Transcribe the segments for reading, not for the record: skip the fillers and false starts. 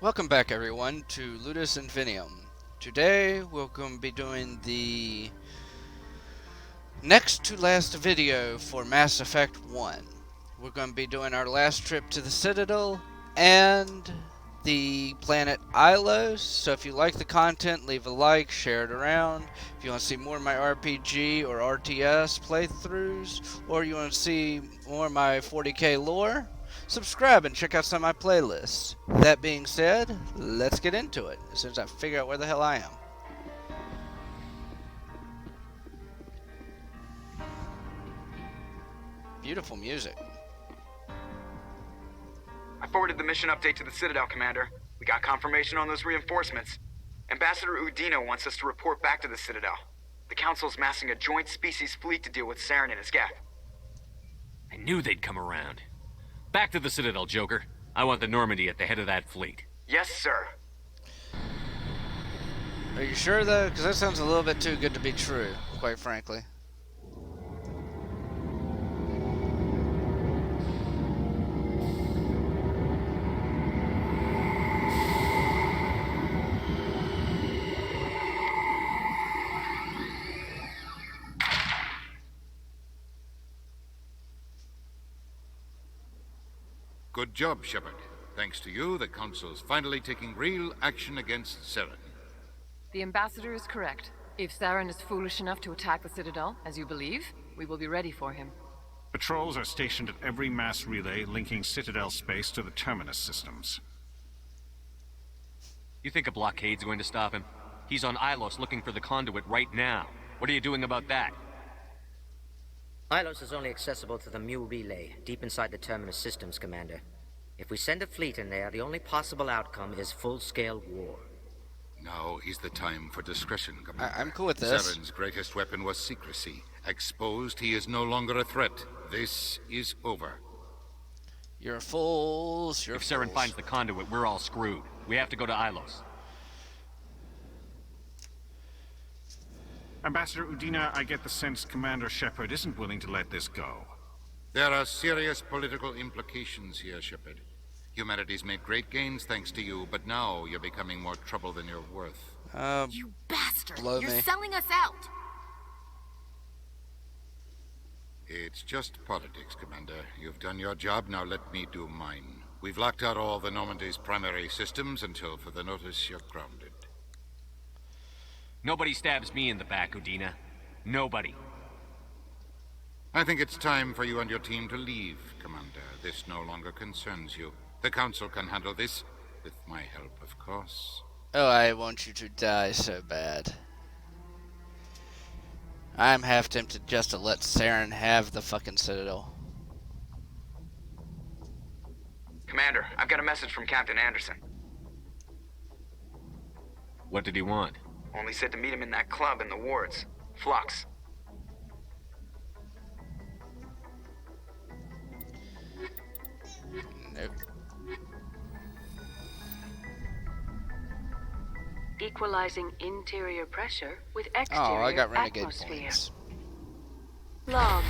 Welcome back everyone to Ludus Infinium. Today we're going to be doing the next to last video for Mass Effect 1. We're going to be doing our last trip to the Citadel and the planet Ilos. So if you like the content, leave a like, share it around. If you want to see more of my RPG or RTS playthroughs, or you want to see more of my 40k lore, subscribe and check out some of my playlists. That being said, let's get into it as soon as I figure out where the hell I am. Beautiful music. I forwarded the mission update to the Citadel, Commander. We got confirmation on those reinforcements. Ambassador Udina wants us to report back to the Citadel. The Council's massing a joint species fleet to deal with Saren and his gap. I knew they'd come around. Back to the Citadel, Joker. I want the Normandy at the head of that fleet. Yes, sir. Are you sure though? Because that sounds a little bit too good to be true, quite frankly. Good job, Shepard. Thanks to you, the Council's finally taking real action against Saren. The Ambassador is correct. If Saren is foolish enough to attack the Citadel, as you believe, we will be ready for him. Patrols are stationed at every mass relay linking Citadel space to the Terminus systems. You think a blockade's going to stop him? He's on Ilos looking for the conduit right now. What are you doing about that? Ilos is only accessible to the Mu relay, deep inside the Terminus systems, Commander. If we send a fleet in there, the only possible outcome is full-scale war. Now is the time for discretion, Commander. I'm cool with this. Saren's greatest weapon was secrecy. Exposed, he is no longer a threat. This is over. You're fools. You're If Saren fools. finds the conduit, we're all screwed. We have to go to Ilos. Ambassador Udina, I get the sense Commander Shepard isn't willing to let this go. There are serious political implications here, Shepard. Humanity's made great gains thanks to you, but now you're becoming more trouble than you're worth. You bastard! blow You're me. selling us out! It's just politics, Commander. You've done your job, now let me do mine. We've locked out all the Normandy's primary systems until further notice you're grounded. Nobody stabs me in the back, Udina. Nobody. I think it's time for you and your team to leave, Commander. This no longer concerns you. The Council can handle this, with my help, of course. Oh, I want you to die so bad. I'm half tempted just to let Saren have the fucking Citadel. Commander, I've got a message from Captain Anderson. What did he want? Only said to meet him in that club in the wards. Flux. Nope. Equalizing interior pressure with Oh, exterior I got renegade atmosphere. points. Logged.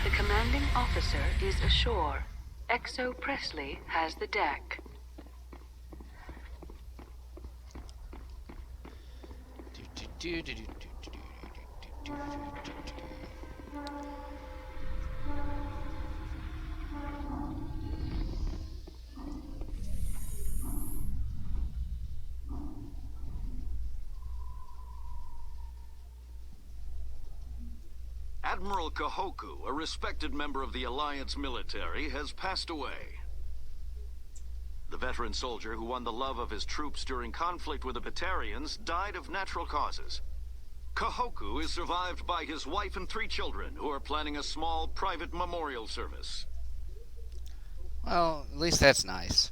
The commanding officer is ashore. Exo Presley has the deck. Admiral Kahoku, a respected member of the Alliance military, has passed away. The veteran soldier who won the love of his troops during conflict with the Batarians died of natural causes. Kahoku is survived by his wife and 3 children, who are planning a small private memorial service. Well, at least that's nice.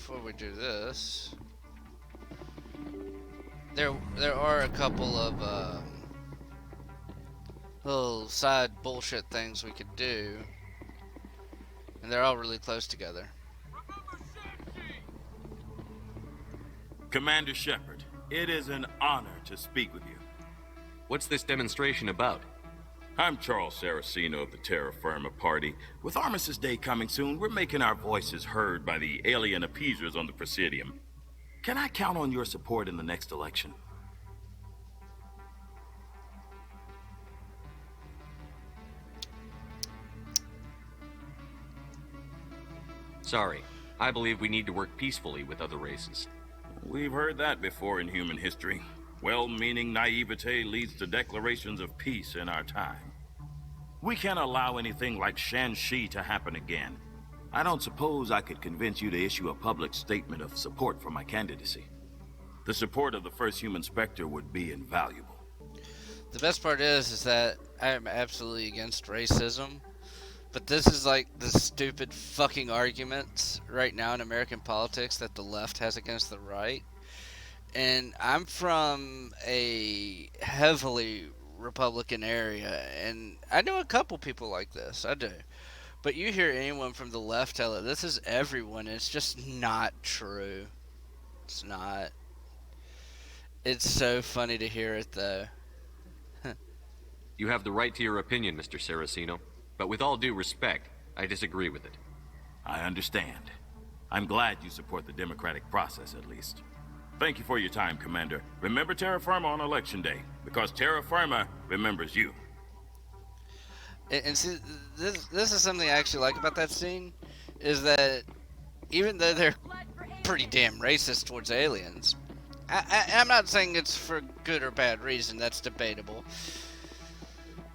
before we do this, there are a couple of little side bullshit things we could do, and they're all really close together. Commander Shepard, it is an honor to speak with you. What's this demonstration about? I'm Charles Saraceno of the Terra Firma Party. With Armistice Day coming soon, we're making our voices heard by the alien appeasers on the Presidium. Can I count on your support in the next election? Sorry. I believe we need to work peacefully with other races. We've heard that before in human history. Well-meaning naivete leads to declarations of peace in our time. We can't allow anything like Shanxi to happen again. I don't suppose I could convince you to issue a public statement of support for my candidacy. The support of the first human Spectre would be invaluable. The best part is that I am absolutely against racism, but this is like the stupid fucking arguments right now in American politics that the left has against the right. And I'm from a heavily Republican area, and I know a couple people like this. I do. But you hear anyone from the left tell it, this is everyone. It's just not true. It's not. It's so funny to hear it, though. You have the right to your opinion, Mr. Saraceno. But with all due respect, I disagree with it. I understand. I'm glad you support the democratic process, at least. Thank you for your time, Commander. Remember Terra Firma on Election Day, because Terra Firma remembers you. And see, this is something I actually like about that scene, is that even though they're pretty damn racist towards aliens, I'm not saying it's for good or bad reason, that's debatable.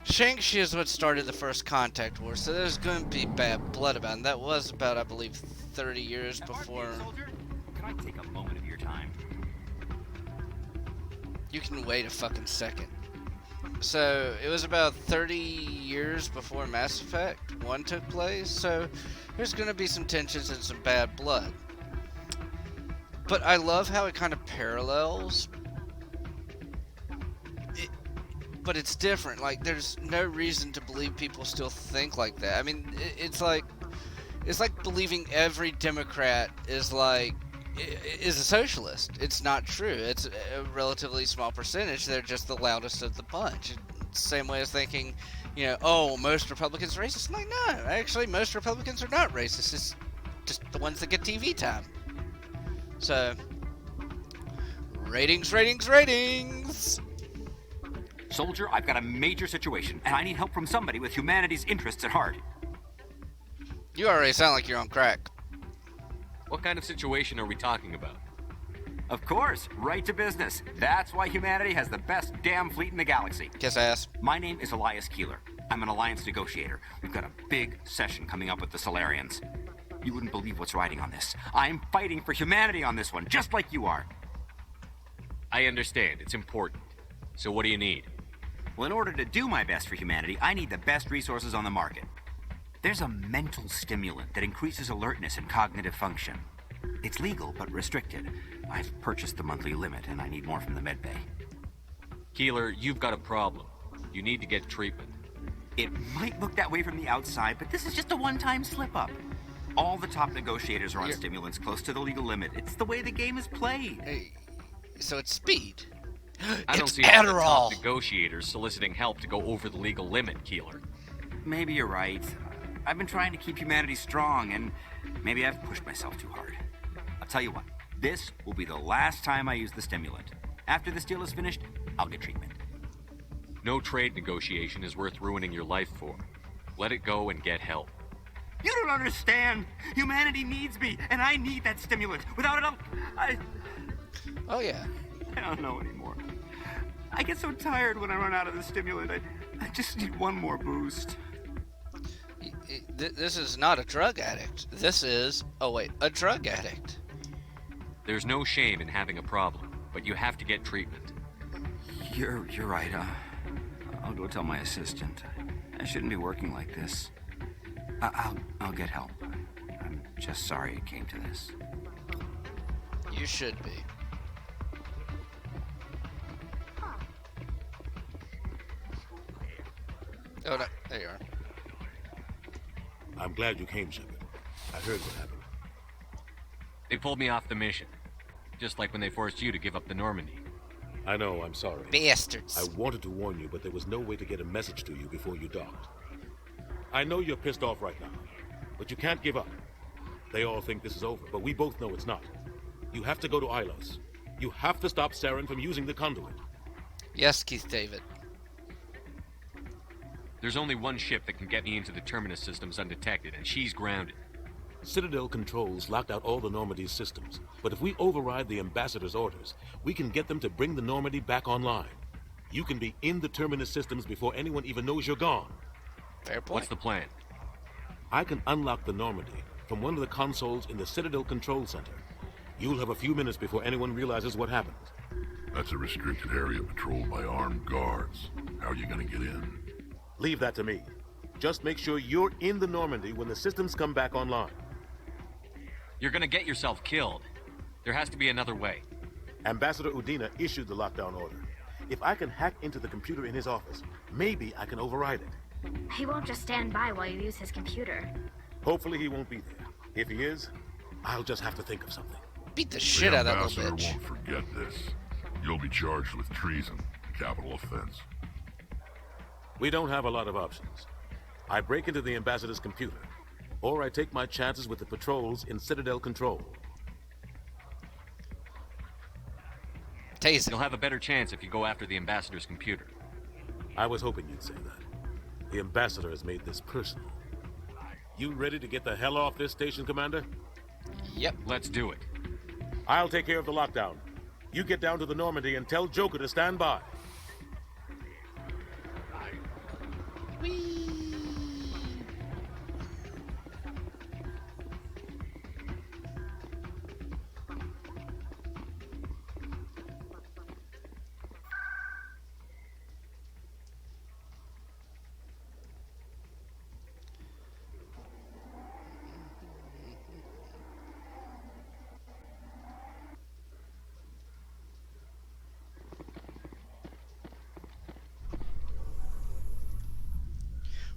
Shanxi is what started the first contact war, so there's going to be bad blood about it. And that was about, I believe, 30 years before. Can I take a moment of your time? You can wait a fucking second. So, it was about 30 years before Mass Effect 1 took place, so there's going to be some tensions and some bad blood. But I love how it kind of parallels. But it's different. Like, there's no reason to believe people still think like that. I mean, it's like believing every Democrat is a socialist. It's not true. It's a relatively small percentage. They're just the loudest of the bunch. It's the same way as thinking, oh, most Republicans are racist. I'm like, no, actually, most Republicans are not racist. It's just the ones that get TV time. So, ratings. Soldier, I've got a major situation, and I need help from somebody with humanity's interests at heart. You already sound like you're on crack. What kind of situation are we talking about? Of course, right to business. That's why humanity has the best damn fleet in the galaxy. Kiss ass. My name is Elias Keeler. I'm an alliance negotiator. We've got a big session coming up with the Solarians. You wouldn't believe what's riding on this. I'm fighting for humanity on this one, just like you are. I understand. It's important. So what do you need? Well, in order to do my best for humanity, I need the best resources on the market. There's a mental stimulant that increases alertness and cognitive function. It's legal, but restricted. I've purchased the monthly limit, and I need more from the medbay. Keeler, you've got a problem. You need to get treatment. It might look that way from the outside, but this is just a one-time slip-up. All the top negotiators are on stimulants close to the legal limit. It's the way the game is played. Hey, so it's speed. I don't see any top negotiators soliciting help to go over the legal limit, Keeler. Maybe you're right. I've been trying to keep humanity strong, and maybe I've pushed myself too hard. I'll tell you what, this will be the last time I use the stimulant. After this deal is finished, I'll get treatment. No trade negotiation is worth ruining your life for. Let it go and get help. You don't understand! Humanity needs me, and I need that stimulant. Without it, Oh, yeah. I don't know anymore. I get so tired when I run out of the stimulant. I just need one more boost. This is not a drug addict. This is, a drug addict. There's no shame in having a problem, but you have to get treatment. You're right. I'll go tell my assistant. I shouldn't be working like this. I'll get help. I'm just sorry it came to this. You should be. Oh, no. There you are. I'm glad you came, Shepard. I heard what happened. They pulled me off the mission. Just like when they forced you to give up the Normandy. I know, I'm sorry. Bastards. I wanted to warn you, but there was no way to get a message to you before you docked. I know you're pissed off right now, but you can't give up. They all think this is over, but we both know it's not. You have to go to Ilos. You have to stop Saren from using the conduit. Yes, Keith David. There's only one ship that can get me into the Terminus systems undetected, and she's grounded. Citadel controls locked out all the Normandy's systems, but if we override the Ambassador's orders, we can get them to bring the Normandy back online. You can be in the Terminus systems before anyone even knows you're gone. Fair point. What's the plan? I can unlock the Normandy from one of the consoles in the Citadel Control Center. You'll have a few minutes before anyone realizes what happened. That's a restricted area patrolled by armed guards. How are you gonna get in? Leave that to me. Just make sure you're in the Normandy when the systems come back online. You're gonna get yourself killed. There has to be another way. Ambassador Udina issued the lockdown order. If I can hack into the computer in his office, maybe I can override it. He won't just stand by while you use his computer. Hopefully he won't be there. If he is, I'll just have to think of something. Beat the shit out of that little The bitch. ambassador won't forget this. You'll be charged with treason, capital offense. We don't have a lot of options. I break into the ambassador's computer, or I take my chances with the patrols in Citadel Control. Taser. You'll have a better chance if you go after the ambassador's computer. I was hoping you'd say that. The ambassador has made this personal. You ready to get the hell off this station, Commander? Yep. Let's do it. I'll take care of the lockdown. You get down to the Normandy and tell Joker to stand by.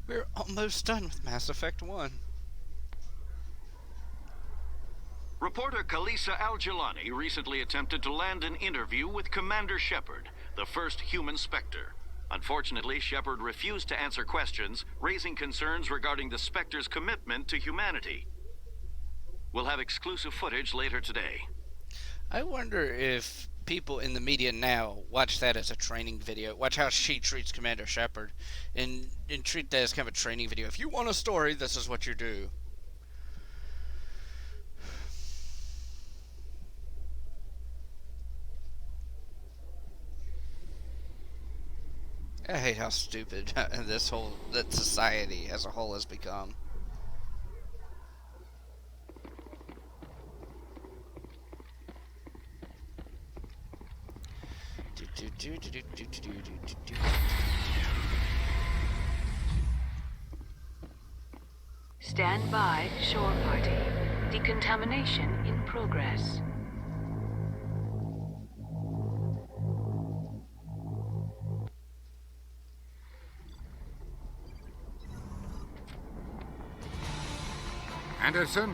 We're almost done with Mass Effect 1. Reporter Kalisa Al-Jilani recently attempted to land an interview with Commander Shepard, the first human Spectre. Unfortunately, Shepard refused to answer questions, raising concerns regarding the Spectre's commitment to humanity. We'll have exclusive footage later today. I wonder if people in the media now watch that as a training video. Watch how she treats Commander Shepard, and treat that as kind of a training video. If you want a story, this is what you do. I hate how stupid that society as a whole has become. Stand by, shore party. Decontamination in progress. Anderson,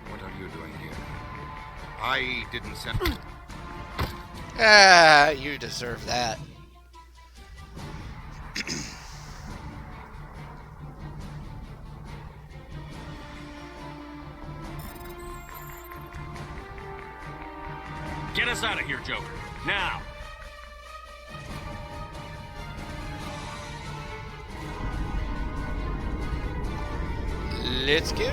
what are you doing here? I didn't send... Ah, you deserve that. Get us out of here, Joker. Now! Let's go.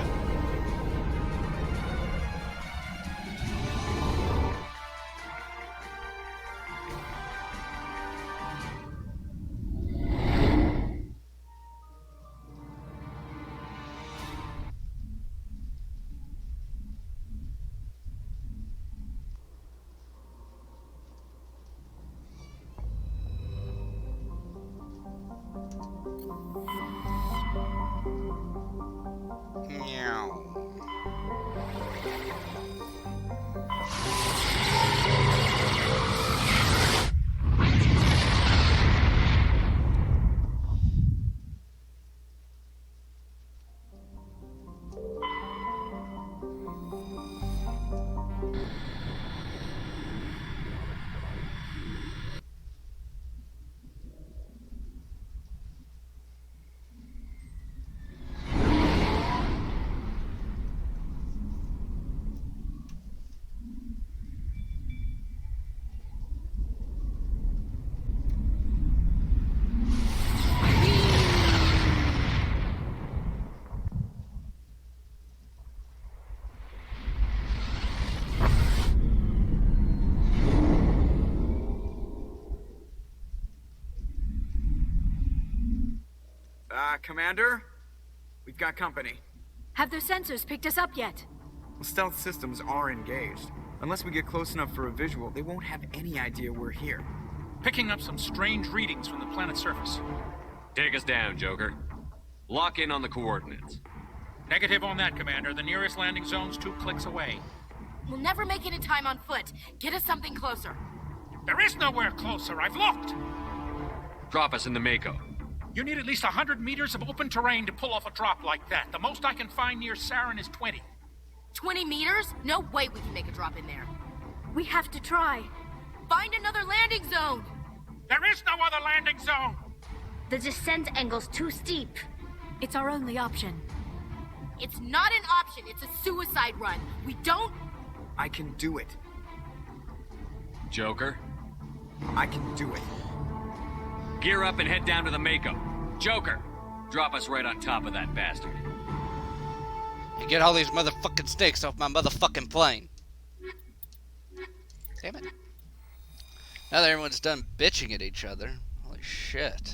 Meow. Commander? We've got company. Have their sensors picked us up yet? Well, stealth systems are engaged. Unless we get close enough for a visual, they won't have any idea we're here. Picking up some strange readings from the planet's surface. Take us down, Joker. Lock in on the coordinates. Negative on that, Commander. The nearest landing zone's 2 clicks away. We'll never make it in time on foot. Get us something closer. There is nowhere closer. I've looked. Drop us in the Mako. You need at least 100 meters of open terrain to pull off a drop like that. The most I can find near Saren is 20. 20 meters? No way we can make a drop in there. We have to try. Find another landing zone! There is no other landing zone! The descent angle's too steep. It's our only option. It's not an option, it's a suicide run. We don't... I can do it. Joker? I can do it. Gear up and head down to the Mako. Joker, drop us right on top of that bastard. And get all these motherfucking snakes off my motherfucking plane. Damn it. Now that everyone's done bitching at each other. Holy shit.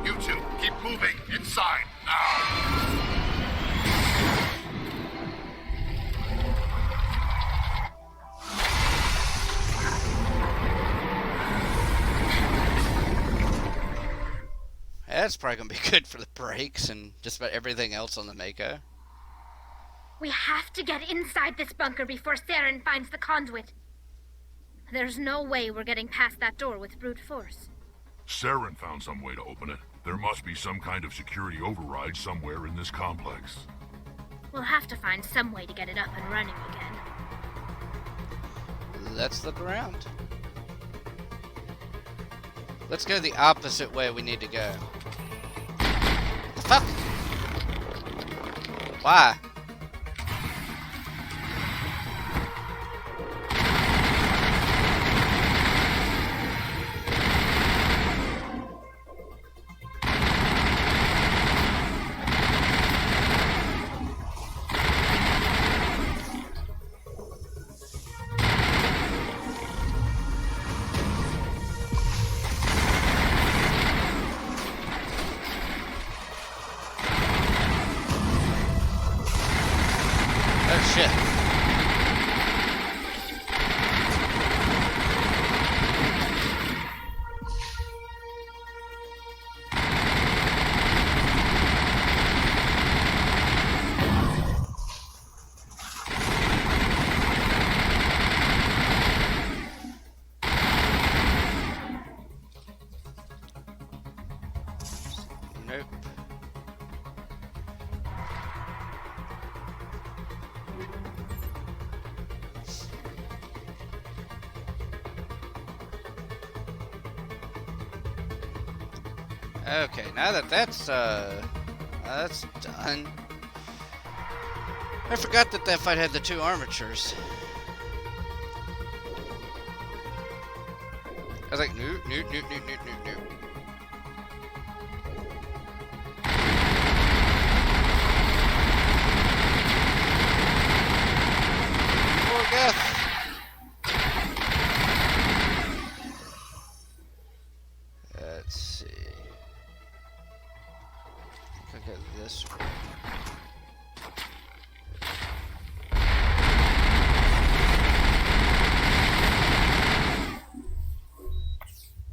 You two, keep moving. Inside, now! That's probably going to be good for the brakes and just about everything else on the Mako. We have to get inside this bunker before Saren finds the conduit. There's no way we're getting past that door with brute force. Saren found some way to open it. There must be some kind of security override somewhere in this complex. We'll have to find some way to get it up and running again. Let's look around. Let's go the opposite way we need to go. The fuck? Why? Oh shit. Nope. Okay, now that that's done. I forgot that that fight had the 2 armatures. I was like, nope, nope, nope, nope, nope, nope, nope. Poor Geth. Let's see. I'll go this way.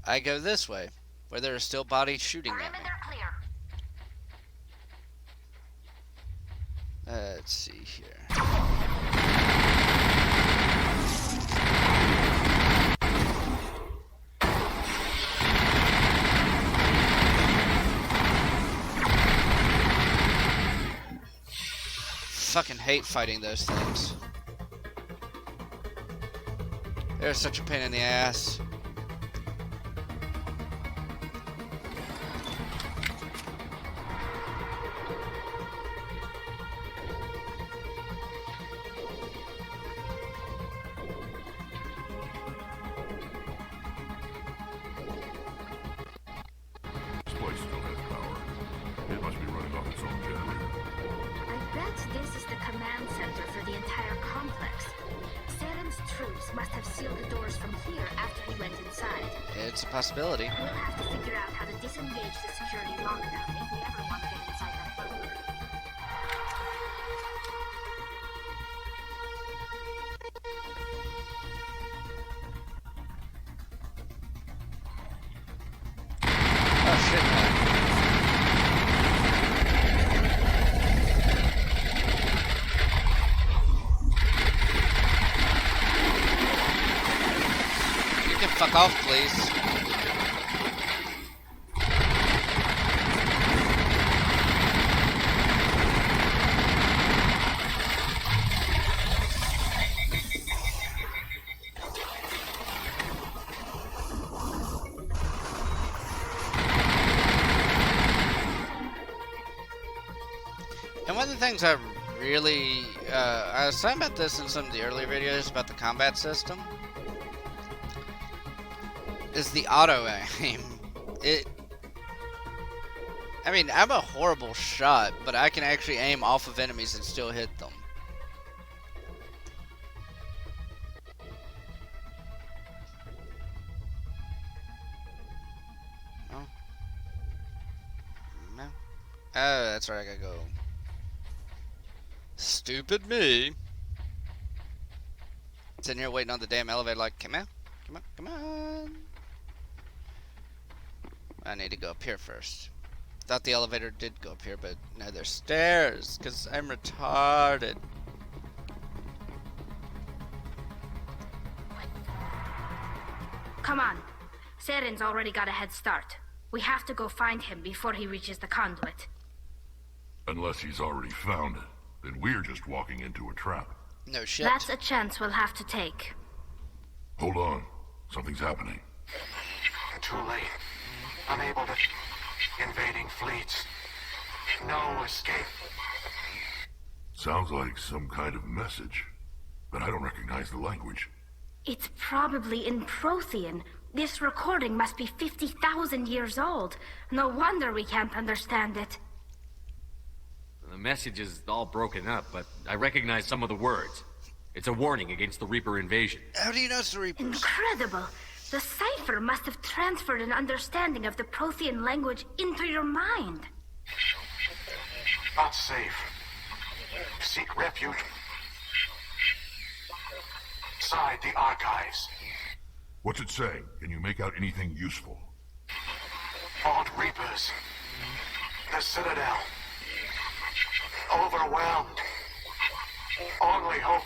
I go this way, where there are still bodies shooting at me. Let's see here. Fucking hate fighting those things. They're such a pain in the ass. But this is the command center for the entire complex. Saren's troops must have sealed the doors from here after he went inside. It's a possibility. We'll have to figure out how to disengage the security long enough if we ever want to get inside that bunker. Oh shit, man. You can fuck off, please. And one of the things I really, I was talking about this in some of the earlier videos about the combat system, is the auto aim. I mean, I'm a horrible shot, but I can actually aim off of enemies and still hit them. No. No. Oh, that's right, I gotta go. Stupid me. Sitting here waiting on the damn elevator like, come on, come on, come on. I need to go up here first. Thought the elevator did go up here, but no, there's stairs, because I'm retarded. Come on. Saren's already got a head start. We have to go find him before he reaches the conduit. Unless he's already found it, then we're just walking into a trap. No shit. That's a chance we'll have to take. Hold on. Something's happening. Too late. Unable to... Invading fleets. No escape. Sounds like some kind of message, but I don't recognize the language. It's probably in Prothean. This recording must be 50,000 years old. No wonder we can't understand it. The message is all broken up, but I recognize some of the words. It's a warning against the Reaper invasion. How do you know it's the Reapers? Incredible. The cipher must have transferred an understanding of the Prothean language into your mind. Not safe. Seek refuge inside the archives. What's it saying? Can you make out anything useful? Fought Reapers. The Citadel. Overwhelmed. Only hope.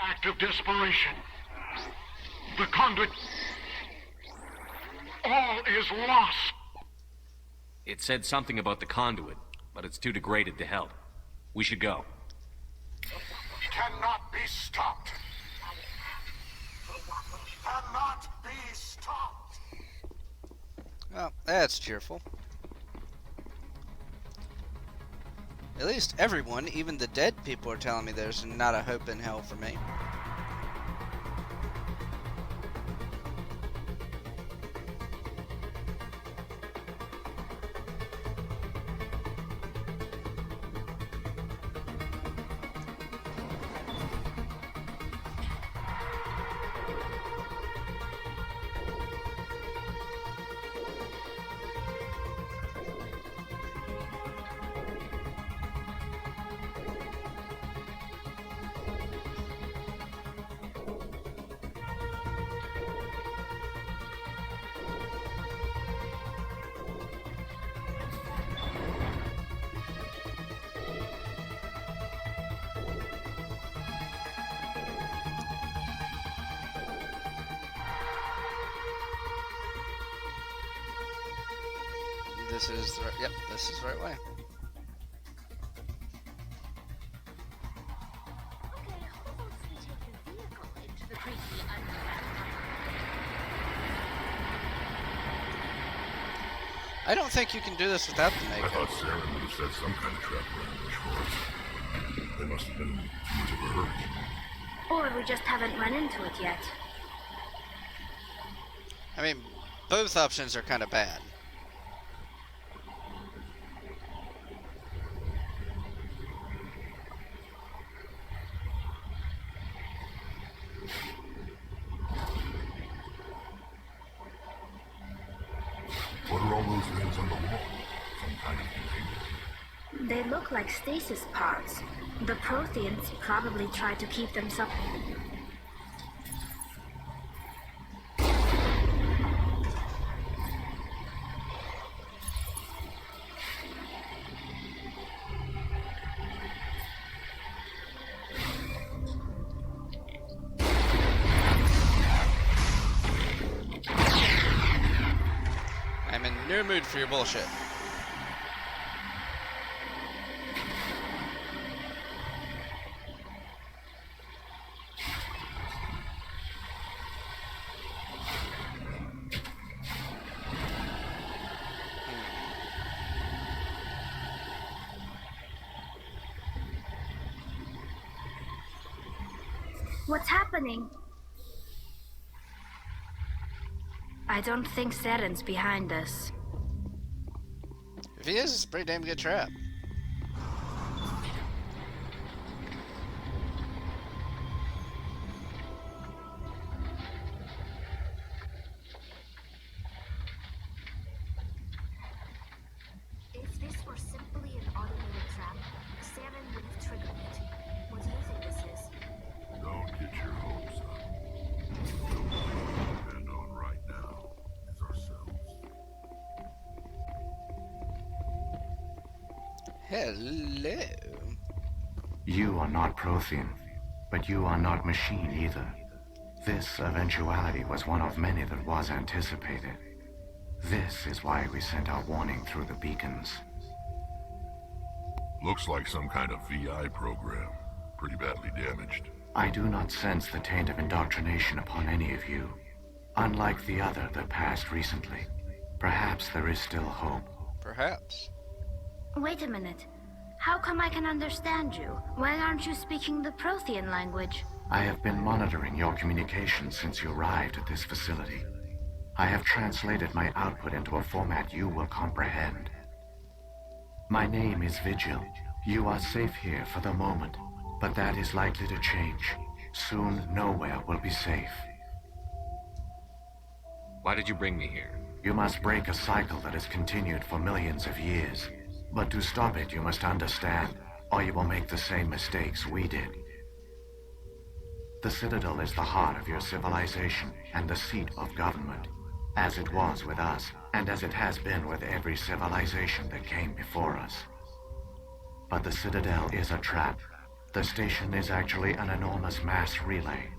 Act of desperation. The conduit. All is lost. It said something about the conduit, but it's too degraded to help. We should go. Cannot be stopped. Cannot be stopped. Well, that's cheerful. At least everyone, even the dead people, are telling me there's not a hope in hell for me. This is the right, yep, this is the right way. I don't think you can do this without the I makeup. thought Saren would have set some kind of trap around for us. They must have been in too much of a hurry. Or we just haven't run into it yet. I mean, both options are kind of bad. They look like stasis pods. The Protheans probably tried to keep them sub... I'm in no mood for your bullshit. What's happening? I don't think Saren's behind us. If he is, it's a pretty damn good trap. If this were simply an automated trap, Saren would have triggered it. What do you think this is? Don't get your hopes up. The only thing we depend on right now is ourselves. Hello. You are not Prothean, but you are not machine either. This eventuality was one of many that was anticipated. This is why we sent our warning through the beacons. Looks like some kind of VI program. Pretty badly damaged. I do not sense the taint of indoctrination upon any of you. Unlike the other that passed recently, perhaps there is still hope. Perhaps. Wait a minute. How come I can understand you? Why aren't you speaking the Prothean language? I have been monitoring your communications since you arrived at this facility. I have translated my output into a format you will comprehend. My name is Vigil. You are safe here for the moment, but that is likely to change. Soon, nowhere will be safe. Why did you bring me here? You must break a cycle that has continued for millions of years. But to stop it, you must understand, or you will make the same mistakes we did. The Citadel is the heart of your civilization and the seat of government, as it was with us, and as it has been with every civilization that came before us. But the Citadel is a trap. The station is actually an enormous mass relay,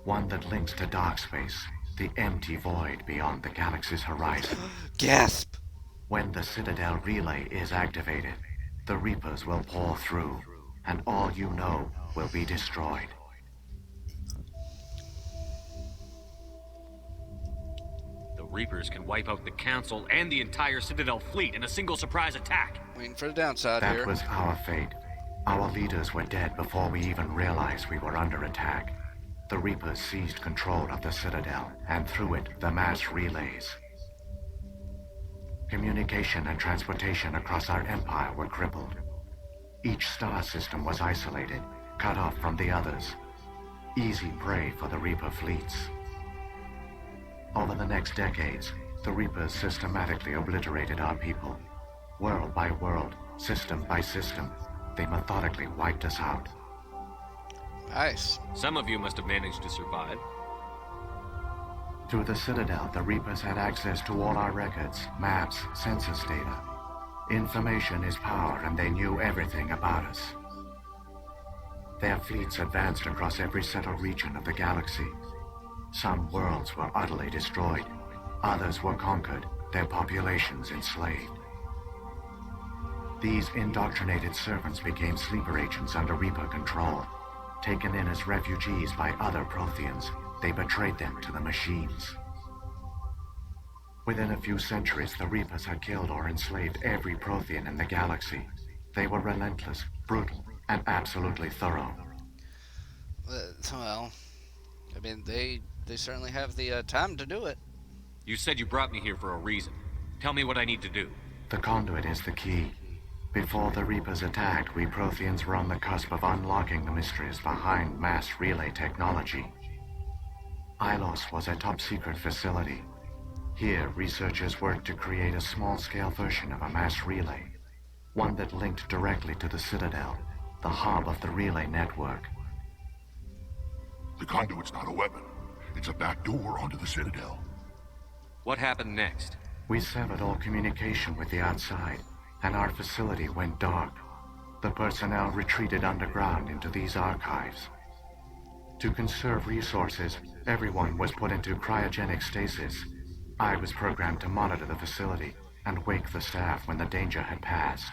one that links to dark space, the empty void beyond the galaxy's horizon. Gasp! When the Citadel relay is activated, the Reapers will pour through, and all you know will be destroyed. The Reapers can wipe out the Council and the entire Citadel fleet in a single surprise attack. Waiting for the downside That here. was our fate. Our leaders were dead before we even realized we were under attack. The Reapers seized control of the Citadel, and through it, the mass relays. Communication and transportation across our empire were crippled. Each star system was isolated, cut off from the others. Easy prey for the Reaper fleets. Over the next decades, the Reapers systematically obliterated our people. World by world, system by system, they methodically wiped us out. Nice. Some of you must have managed to survive. Through the Citadel, the Reapers had access to all our records, maps, census data. Information is power, and they knew everything about us. Their fleets advanced across every settled region of the galaxy. Some worlds were utterly destroyed. Others were conquered, their populations enslaved. These indoctrinated servants became sleeper agents under Reaper control. Taken in as refugees by other Protheans, they betrayed them to the machines. Within a few centuries, the Reapers had killed or enslaved every Prothean in the galaxy. They were relentless, brutal, and absolutely thorough. Well, I mean, they certainly have the time to do it. You said you brought me here for a reason. Tell me what I need to do. The conduit is the key. Before the Reapers attacked, we Protheans were on the cusp of unlocking the mysteries behind mass relay technology. Ilos was a top-secret facility. Here, researchers worked to create a small-scale version of a mass relay, one that linked directly to the Citadel, the hub of the relay network. The conduit's not a weapon. It's a back door onto the Citadel. What happened next? We severed all communication with the outside, and our facility went dark. The personnel retreated underground into these archives. To conserve resources, everyone was put into cryogenic stasis. I was programmed to monitor the facility and wake the staff when the danger had passed.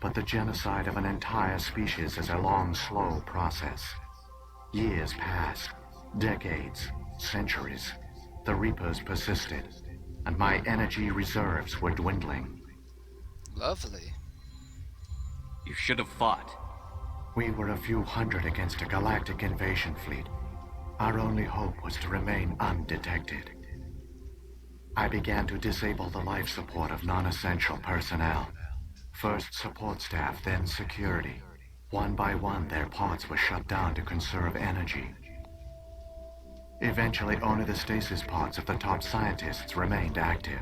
But the genocide of an entire species is a long, slow process. Years passed, decades, centuries. The Reapers persisted, and my energy reserves were dwindling. Lovely. You should have fought. We were a few hundred against a galactic invasion fleet. Our only hope was to remain undetected. I began to disable the life support of non-essential personnel. First support staff, then security. One by one, their pods were shut down to conserve energy. Eventually, only the stasis pods of the top scientists remained active.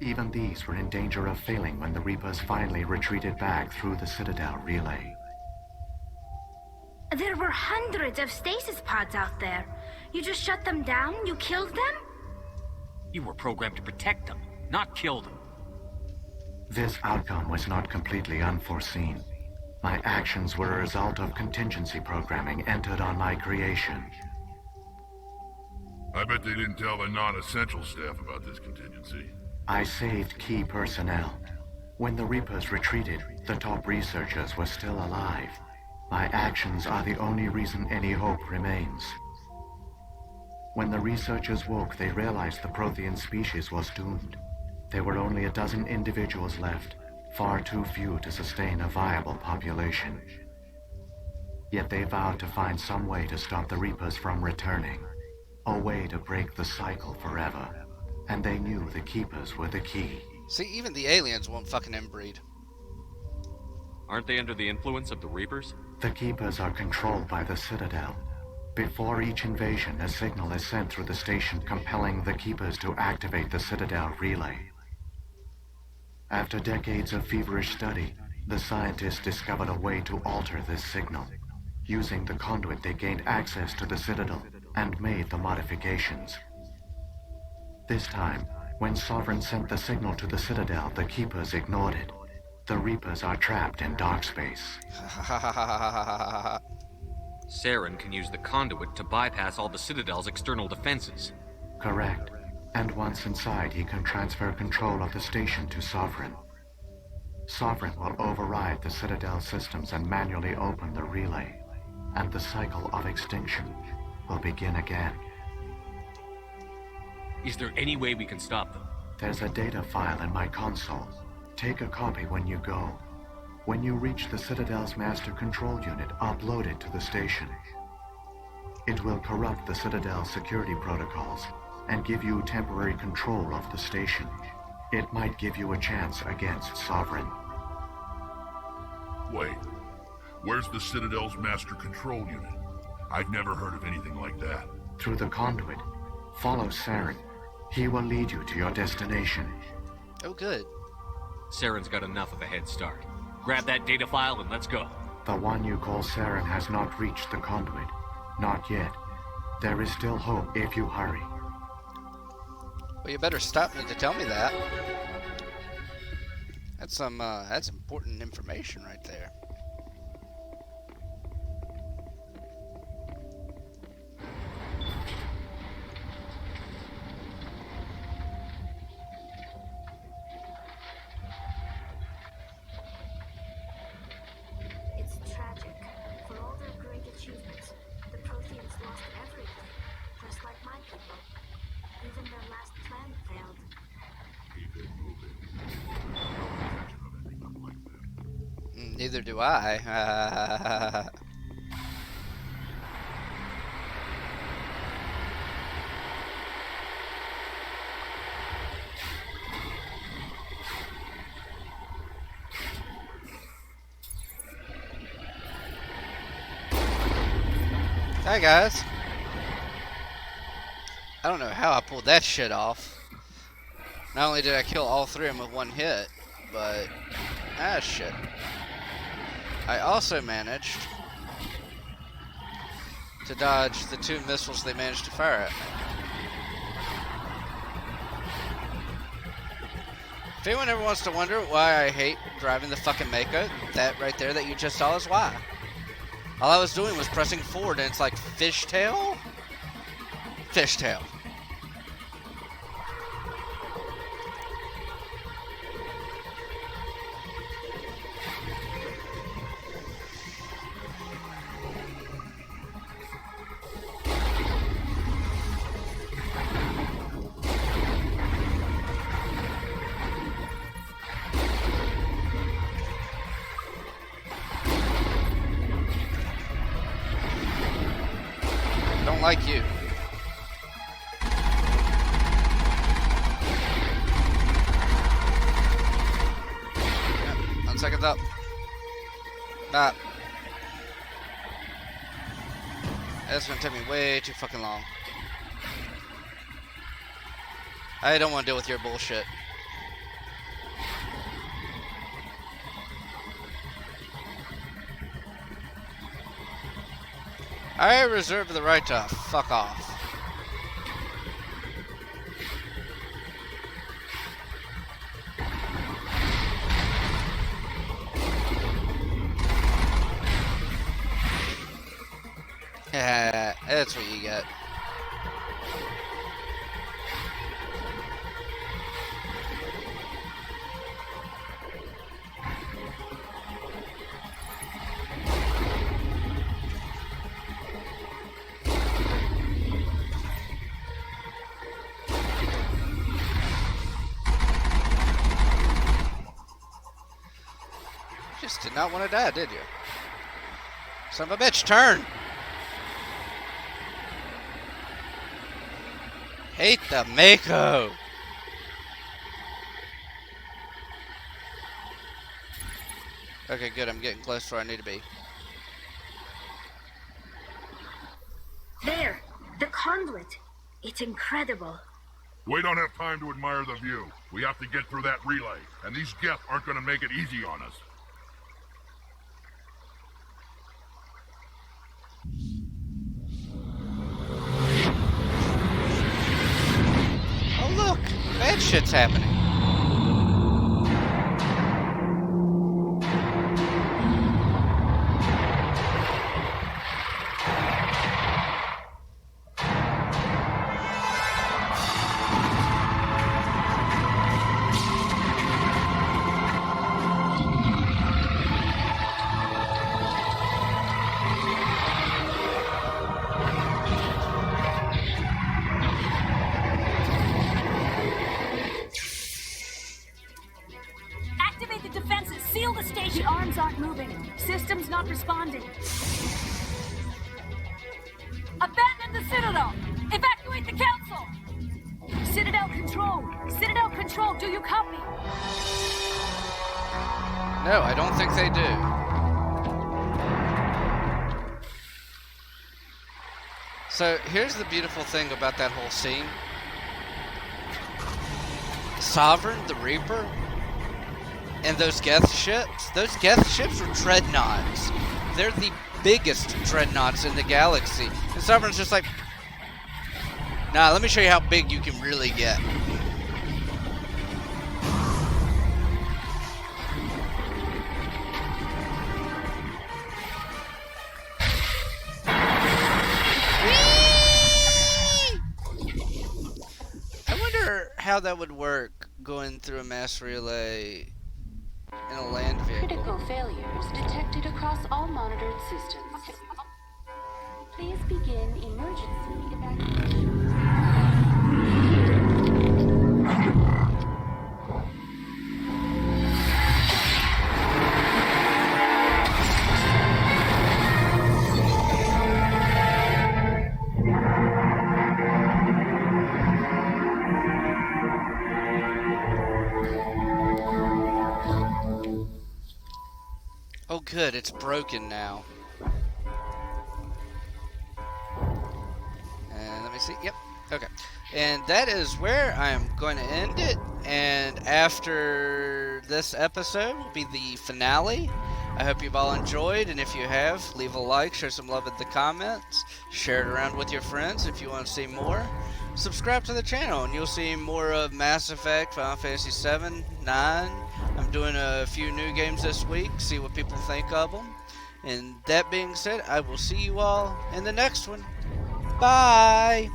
Even these were in danger of failing when the Reapers finally retreated back through the Citadel relay. There were hundreds of stasis pods out there. You just shut them down? You killed them? You were programmed to protect them, not kill them. This outcome was not completely unforeseen. My actions were a result of contingency programming entered on my creation. I bet they didn't tell the non-essential staff about this contingency. I saved key personnel. When the Reapers retreated, the top researchers were still alive. My actions are the only reason any hope remains. When the researchers woke, they realized the Prothean species was doomed. There were only a dozen individuals left, far too few to sustain a viable population. Yet they vowed to find some way to stop the Reapers from returning. A way to break the cycle forever. And they knew the Keepers were the key. See, even the aliens won't fucking inbreed. Aren't they under the influence of the Reapers? The Keepers are controlled by the Citadel. Before each invasion, a signal is sent through the station compelling the Keepers to activate the Citadel relay. After decades of feverish study, the scientists discovered a way to alter this signal. Using the conduit, they gained access to the Citadel and made the modifications. This time, when Sovereign sent the signal to the Citadel, the Keepers ignored it. The Reapers are trapped in dark space. Saren can use the conduit to bypass all the Citadel's external defenses. Correct. And once inside, he can transfer control of the station to Sovereign. Sovereign will override the Citadel systems and manually open the relay. And the cycle of extinction will begin again. Is there any way we can stop them? There's a data file in my console. Take a copy when you go. When you reach the Citadel's master control unit, upload it to the station. It will corrupt the Citadel's security protocols and give you temporary control of the station. It might give you a chance against Sovereign. Wait, where's the Citadel's master control unit? I've never heard of anything like that. Through the conduit. Follow Saren. He will lead you to your destination. Oh, good. Saren's got enough of a head start. Grab that data file and let's go. The one you call Saren has not reached the conduit. Not yet. There is still hope if you hurry. Well, you better stop me to tell me that. That's important information right there. It's tragic. For all their great achievements, the Protheans lost everything, just like my people. Even their last plan failed. Keep it moving. No intention of ending up like that. Neither do I. Hi guys. I don't know how I pulled that shit off. Not only did I kill all three of them with one hit, but shit. I also managed to dodge the 2 missiles they managed to fire at me. If anyone ever wants to wonder why I hate driving the fucking Mako, that right there that you just saw is why. All I was doing was pressing forward, and it's like fishtail? Fishtail. Don't like you. Yep, 1 second up. Stop. That's gonna take me way too fucking long. I don't want to deal with your bullshit. I reserve the right to fuck off. Yeah, that's what you get. Just did not want to die, did you? Son of a bitch, turn! Hate the Mako! Okay, good, I'm getting close to where I need to be. There! The conduit! It's incredible. We don't have time to admire the view. We have to get through that relay, and these Geth aren't gonna make it easy on us. Oh look! Bad shit's happening. Activate the defenses. Seal the station. The arms aren't moving. Systems not responding. Abandon the Citadel. Evacuate the Council. Citadel Control. Citadel Control, do you copy? No, I don't think they do. So, here's the beautiful thing about that whole scene. Sovereign, the Reaper, and those Geth ships were dreadnoughts. They're the biggest dreadnoughts in the galaxy. And Sovereign's just like, nah, let me show you how big you can really get. I wonder how that would work going through a mass relay in a land vehicle. Critical failures detected across all monitored systems. Please begin emergency evacuation. Oh good, it's broken now. And let me see, yep, okay. And that is where I'm going to end it. And after this episode will be the finale. I hope you've all enjoyed, and if you have, leave a like, share some love in the comments, share it around with your friends if you want to see more. Subscribe to the channel, and you'll see more of Mass Effect, Final Fantasy 7, 9. I'm doing a few new games this week, see what people think of them. And that being said, I will see you all in the next one. Bye!